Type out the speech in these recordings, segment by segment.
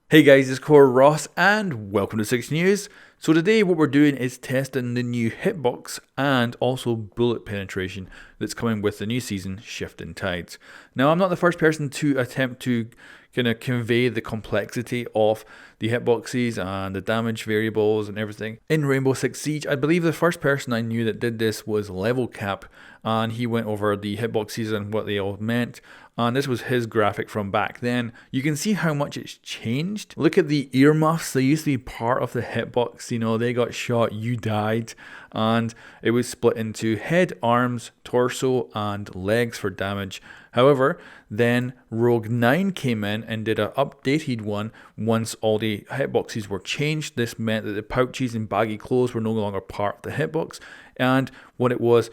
Hey guys, it's coreross and welcome to 6 News. So today what we're doing is testing the new hitbox and also bullet penetration that's coming with the new season, Shifting Tides. Now I'm not the first person to attempt to kind of convey the complexity of the hitboxes and the damage variables and everything in Rainbow Six Siege. I believe the first person I knew that did this was Level Cap, and he went over the hitboxes and what they all meant. And this was his graphic from back then. You can see how much it's changed. Look at the earmuffs. They used to be part of the hitbox. You know, they got shot, you died. And it was split into head, arms, torso, and legs for damage. However, then Rogue 9 came in and did an updated one once all the hitboxes were changed. This meant that the pouches and baggy clothes were no longer part of the hitbox. And what it was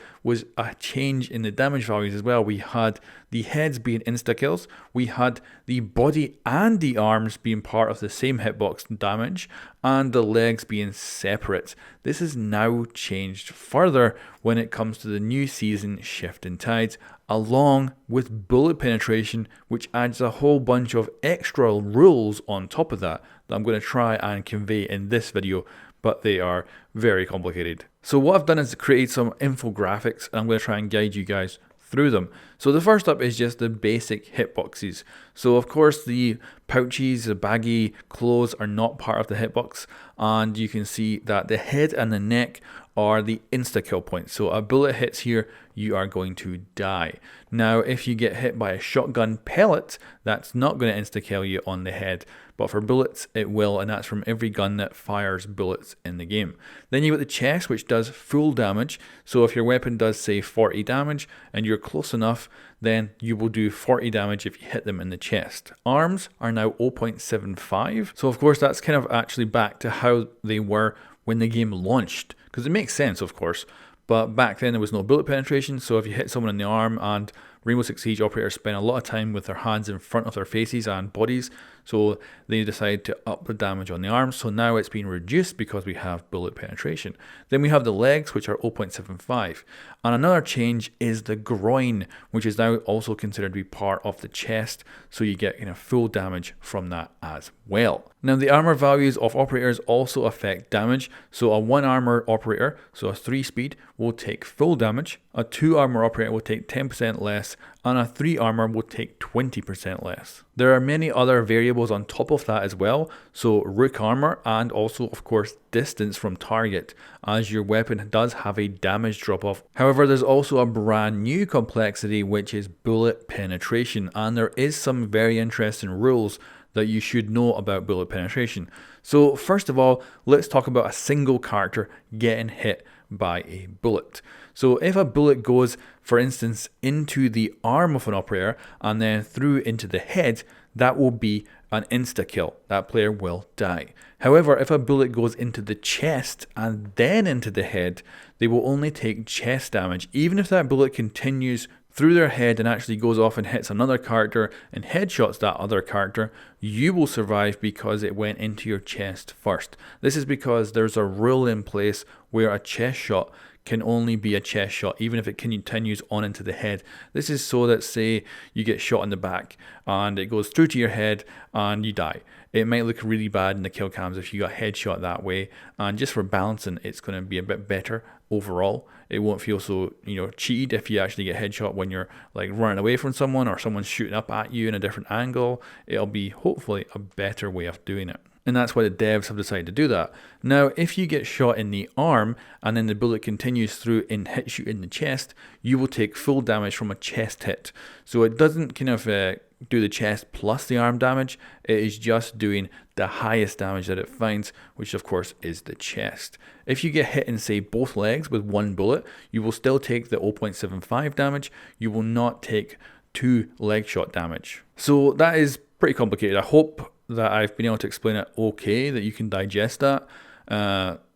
a change in the damage values as well. We had the heads being insta-kills, we had the body and the arms being part of the same hitbox damage, and the legs being separate. This is now changed further when it comes to the new season Shifting Tides, along with bullet penetration, which adds a whole bunch of extra rules on top of that I'm going to try and convey in this video, but they are very complicated. So what I've done is create some infographics, and I'm going to try and guide you guys through them. So the first up is just the basic hitboxes. So of course the pouches, the baggy clothes are not part of the hitbox, and you can see that the head and the neck are the insta-kill points. So a bullet hits here, you are going to die. Now if you get hit by a shotgun pellet, that's not going to insta-kill you on the head, but for bullets it will, and that's from every gun that fires bullets in the game. Then you got the chest, which does full damage. So if your weapon does say 40 damage and you're close enough, then you will do 40 damage if you hit them in the chest. Arms are now 0.75, so of course that's kind of actually back to how they were when the game launched, because it makes sense of course, but back then there was no bullet penetration. So if you hit someone in the arm, and Rainbow Six Siege operators spend a lot of time with their hands in front of their faces and bodies, so they decide to up the damage on the arms. So now it's been reduced because we have bullet penetration. Then we have the legs, which are 0.75. And another change is the groin, which is now also considered to be part of the chest, so you get full damage from that as well. Now the armor values of operators also affect damage. So a 1 armor operator, so a 3 speed, will take full damage. A 2 armor operator will take 10% less, and a 3 armor will take 20% less. There are many other variables on top of that as well, so rook armor, and also of course distance from target, as your weapon does have a damage drop off. However, there's also a brand new complexity, which is bullet penetration, and there is some very interesting rules that you should know about bullet penetration. So first of all, let's talk about a single character getting hit by a bullet. So if a bullet goes, for instance, into the arm of an operator and then through into the head, that will be an insta-kill. That player will die. However, if a bullet goes into the chest and then into the head, they will only take chest damage. Even if that bullet continues through their head and actually goes off and hits another character and headshots that other character, you will survive because it went into your chest first. This is because there's a rule in place where a chest shot can only be a chest shot, even if it continues on into the head. This is so that, say, you get shot in the back and it goes through to your head and you die. It might look really bad in the kill cams if you got headshot that way, and just for balancing, it's going to be a bit better overall. It won't feel so, cheated if you actually get headshot when you're like running away from someone or someone's shooting up at you in a different angle. It'll be hopefully a better way of doing it. And that's why the devs have decided to do that. Now, if you get shot in the arm and then the bullet continues through and hits you in the chest, you will take full damage from a chest hit. So it doesn't do the chest plus the arm damage. It is just doing the highest damage that it finds, which of course is the chest. If you get hit in, say, both legs with 1 bullet, you will still take the 0.75 damage. You will not take 2 leg shot damage. So that is pretty complicated. I hope that I've been able to explain it okay, that you can digest that.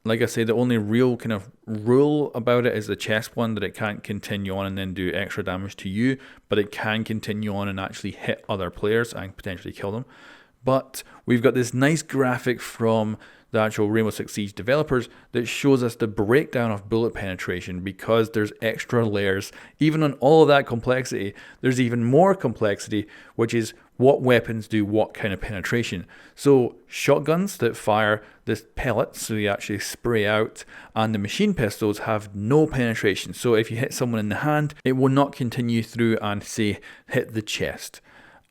Like I say, the only real kind of rule about it is the chest one, that it can't continue on and then do extra damage to you, but it can continue on and actually hit other players and potentially kill them. But we've got this nice graphic from the actual Rainbow Six Siege developers that shows us the breakdown of bullet penetration, because there's extra layers. Even on all of that complexity, there's even more complexity, which is what weapons do what kind of penetration. So shotguns that fire this pellets, so you actually spray out, and the machine pistols have no penetration. So if you hit someone in the hand, it will not continue through and say hit the chest.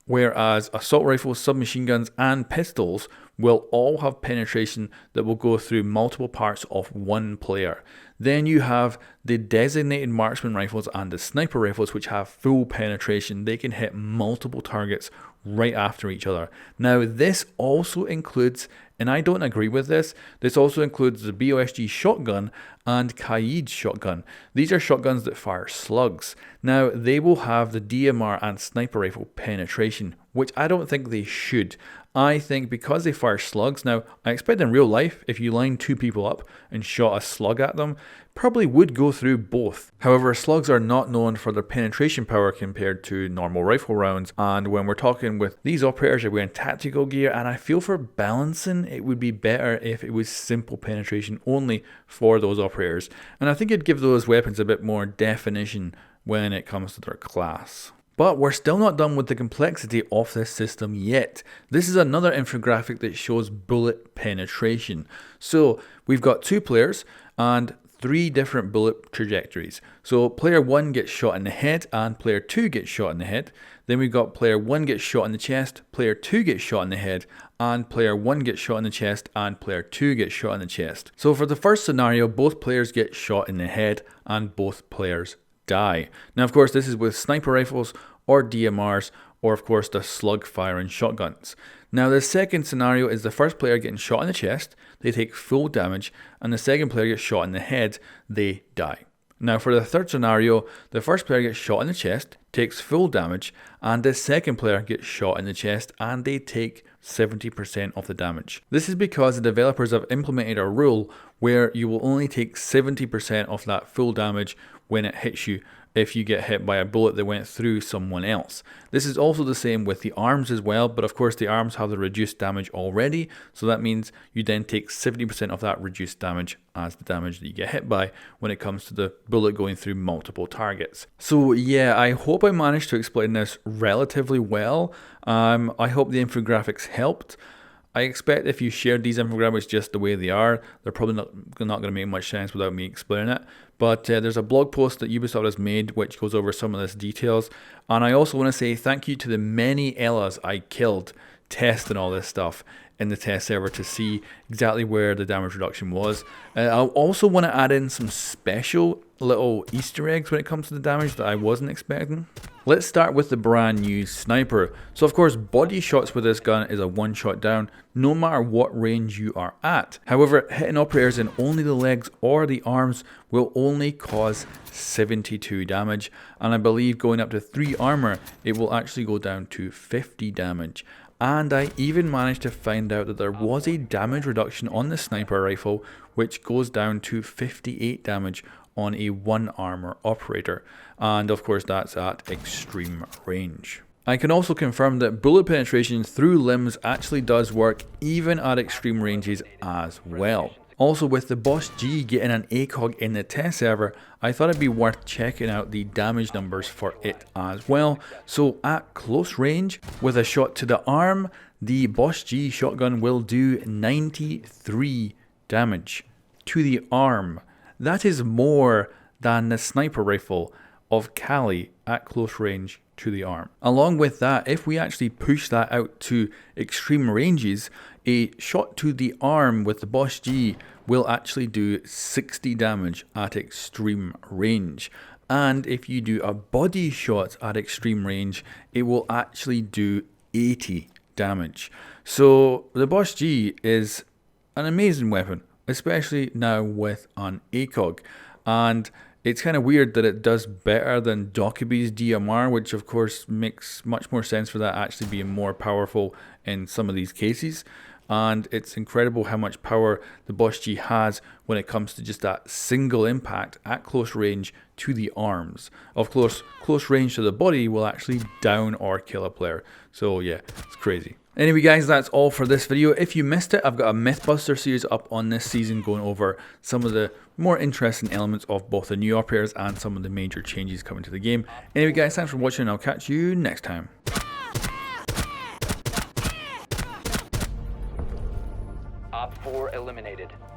Whereas assault rifles, submachine guns, and pistols will all have penetration that will go through multiple parts of one player. Then you have the designated marksman rifles and the sniper rifles, which have full penetration. They can hit multiple targets right after each other. Now this also includes, and I don't agree with this also includes the BOSG shotgun and Kaid shotgun. These are shotguns that fire slugs. Now they will have the DMR and sniper rifle penetration, which I don't think they should. I think because they fire slugs, now I expect in real life, if you line two people up and shot a slug at them, probably would go through both. However, slugs are not known for their penetration power compared to normal rifle rounds, and when we're talking with these operators, they're wearing tactical gear, and I feel for balancing, it would be better if it was simple penetration only for those operators, and I think it'd give those weapons a bit more definition when it comes to their class. But we're still not done with the complexity of this system yet. This is another infographic that shows bullet penetration. So we've got 2 players and 3 different bullet trajectories. So player 1 gets shot in the head and player 2 gets shot in the head. Then we've got player 1 gets shot in the chest, player 2 gets shot in the head, and player 1 gets shot in the chest and player 2 gets shot in the chest. So for the first scenario, both players get shot in the head and both players die. Now of course this is with sniper rifles or DMRs, or of course the slug firing shotguns. Now the second scenario is the first player getting shot in the chest, they take full damage, and the second player gets shot in the head, they die. Now for the third scenario, the first player gets shot in the chest, takes full damage, and the second player gets shot in the chest and they take 70% of the damage. This is because the developers have implemented a rule where you will only take 70% of that full damage when it hits you if you get hit by a bullet that went through someone else. This is also the same with the arms as well, but of course the arms have the reduced damage already, so that means you then take 70% of that reduced damage as the damage that you get hit by when it comes to the bullet going through multiple targets. So yeah, I hope I managed to explain this relatively well. I hope the infographics helped. I expect if you shared these infographics just the way they are, they're probably not going to make much sense without me explaining it. But there's a blog post that Ubisoft has made which goes over some of this details. And I also want to say thank you to the many Ellas I killed testing all this stuff in the test server to see exactly where the damage reduction was. I also want to add in some special little Easter eggs when it comes to the damage that I wasn't expecting. Let's start with the brand new sniper. So of course body shots with this gun is a one shot down no matter what range you are at. However, hitting operators in only the legs or the arms will only cause 72 damage, and I believe going up to 3 armor it will actually go down to 50 damage. And I even managed to find out that there was a damage reduction on the sniper rifle which goes down to 58 damage on a 1 armor operator, and of course that's at extreme range. I can also confirm that bullet penetration through limbs actually does work even at extreme ranges as well. Also, with the Boss G getting an ACOG in the test server, I thought it'd be worth checking out the damage numbers for it as well. So at close range, with a shot to the arm, the Boss G shotgun will do 93 damage to the arm. That is more than the sniper rifle of Cali at close range to the arm. Along with that, if we actually push that out to extreme ranges, a shot to the arm with the Boss G will actually do 60 damage at extreme range. And if you do a body shot at extreme range, it will actually do 80 damage. So the Boss G is an amazing weapon, especially now with an ACOG. And it's kind of weird that it does better than Dokubi's DMR, which of course makes much more sense for that actually being more powerful in some of these cases. And it's incredible how much power the Boss G has when it comes to just that single impact at close range to the arms. Of course, close range to the body will actually down or kill a player. So yeah, it's crazy. Anyway guys, that's all for this video. If you missed it, I've got a Mythbuster series up on this season going over some of the more interesting elements of both the new operators and some of the major changes coming to the game. Anyway guys, thanks for watching and I'll catch you next time. Op 4 eliminated.